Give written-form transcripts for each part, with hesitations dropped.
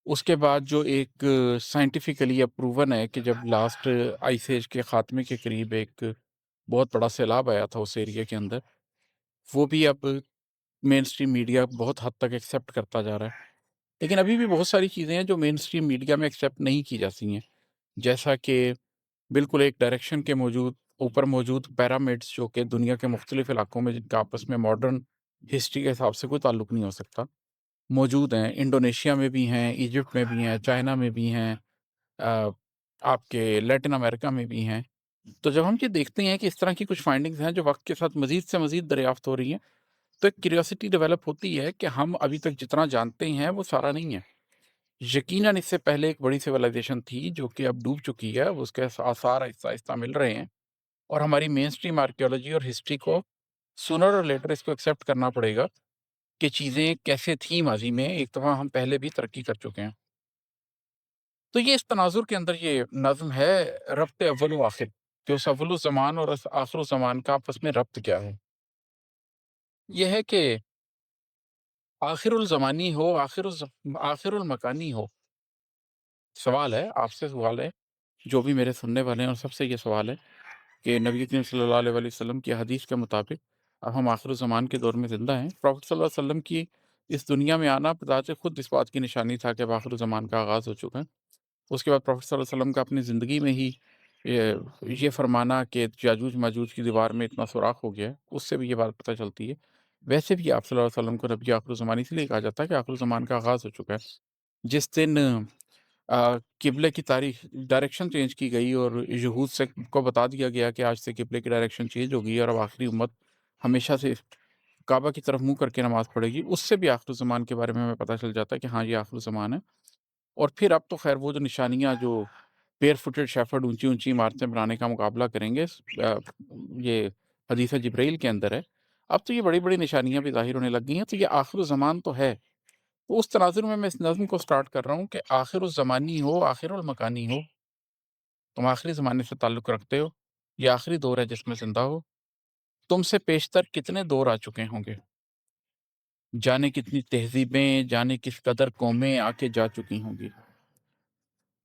اس کے بعد جو ایک سائنٹیفکلی اپروون ہے کہ جب لاسٹ آئس ایج کے خاتمے کے قریب ایک بہت بڑا سیلاب آیا تھا اس ایریا کے اندر، وہ بھی اب مین اسٹریم میڈیا بہت حد تک ایکسیپٹ کرتا جا رہا ہے، لیکن ابھی بھی بہت ساری چیزیں ہیں جو مین اسٹریم میڈیا میں ایکسیپٹ نہیں کی جاتی ہیں، جیسا کہ بالکل ایک ڈائریکشن کے اوپر موجود پیرامڈس جو کہ دنیا کے مختلف علاقوں میں جن کا آپس میں ماڈرن ہسٹری کے حساب سے کوئی تعلق نہیں ہو سکتا، موجود ہیں۔ انڈونیشیا میں بھی ہیں، ایجپٹ میں بھی ہیں، چائنا میں بھی ہیں، آ، آپ کے لیٹن امریکہ میں بھی ہیں۔ تو جب ہم یہ دیکھتے ہیں کہ اس طرح کی کچھ فائنڈنگز ہیں جو وقت کے ساتھ مزید سے مزید دریافت ہو رہی ہیں، تو ایک کیوریوسٹی ڈیولپ ہوتی ہے کہ ہم ابھی تک جتنا جانتے ہیں وہ سارا نہیں ہے۔ یقیناً اس سے پہلے ایک بڑی سویلائزیشن تھی جو کہ اب ڈوب چکی ہے، اس کے آثار آہستہ آہستہ مل رہے ہیں، اور ہماری مین اسٹریم آرکیولوجی اور ہسٹری کو سونر اور لیٹر اس کو ایکسیپٹ کرنا پڑے گا کہ چیزیں کیسے تھیں ماضی میں، ایک دفعہ ہم پہلے بھی ترقی کر چکے ہیں۔ تو یہ اس تناظر کے اندر یہ نظم ہے، ربط اول و آخر، کہ اس اول الزمان اور اس آخر الزمان کا آپس میں ربط کیا ہے۔ یہ ہے کہ آخر الزمانی ہو، آخر المکانی ہو۔ سوال ہے، آپ سے سوال ہے، جو بھی میرے سننے والے ہیں اور سب سے یہ سوال ہے کہ نبی کریم صلی اللہ علیہ وآلہ وسلم کی حدیث کے مطابق اب ہم آخر الزمان کے دور میں زندہ ہیں۔ پروفٹ صلی اللہ علیہ وسلم کی اس دنیا میں آنا بذات خود اس بات کی نشانی تھا کہ اب آخر الزمان کا آغاز ہو چکا ہے۔ اس کے بعد پروفٹ صلی اللہ علیہ وسلم کا اپنی زندگی میں ہی یہ یہ فرمانا کہ یاجوج ماجوج کی دیوار میں اتنا سوراخ ہو گیا ہے، اس سے بھی یہ بات پتہ چلتی ہے۔ ویسے بھی آپ صلی اللہ علیہ وسلم کو نبی آخر الزمان اس لیے کہا جاتا ہے کہ آخر الزمان کا آغاز ہو چکا ہے۔ جس دن قبلے کی تاریخ ڈائریکشن چینج کی گئی اور یہود سے کو بتا دیا گیا کہ آج سے قبلے کی ڈائریکشن چینج ہو گئی اور اب آخری امت ہمیشہ سے کعبہ کی طرف منہ کر کے نماز پڑھے گی، اس سے بھی آخر الزمان کے بارے میں ہمیں پتہ چل جاتا ہے کہ ہاں یہ آخر الزمان ہے۔ اور پھر اب تو خیر وہ جو نشانیاں جو پیئر فوٹڈ شیفرڈ اونچی اونچی عمارتیں بنانے کا مقابلہ کریں گے، یہ حدیث جبرائیل کے اندر ہے، اب تو یہ بڑی بڑی نشانیاں بھی ظاہر ہونے لگ گئی ہیں، تو یہ آخر الزمان تو ہے۔ تو اس تناظر میں اس نظم کو سٹارٹ کر رہا ہوں کہ آخر الزمانی ہو، آخر المکانی ہو، تم آخری زمانے سے تعلق رکھتے ہو، یہ آخری دور ہے جس میں زندہ ہو، تم سے پیشتر کتنے دور آ چکے ہوں گے، جانے کتنی تہذیبیں، جانے کس قدر قومیں آ کے جا چکی ہوں گی،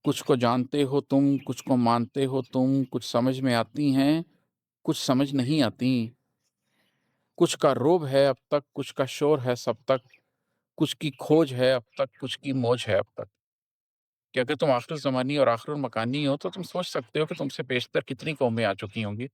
کچھ کو جانتے ہو تم، کچھ کو مانتے ہو تم، کچھ سمجھ میں آتی ہیں، کچھ سمجھ نہیں آتی، کچھ کا روب ہے اب تک، کچھ کا شور ہے سب تک، کچھ کی کھوج ہے اب تک، کچھ کی موج ہے اب تک۔ کہ اگر تم آخر الزمانی اور آخر المکانی ہو تو تم سوچ سکتے ہو کہ تم سے پیشتر کتنی قومیں آ چکی ہوں گی۔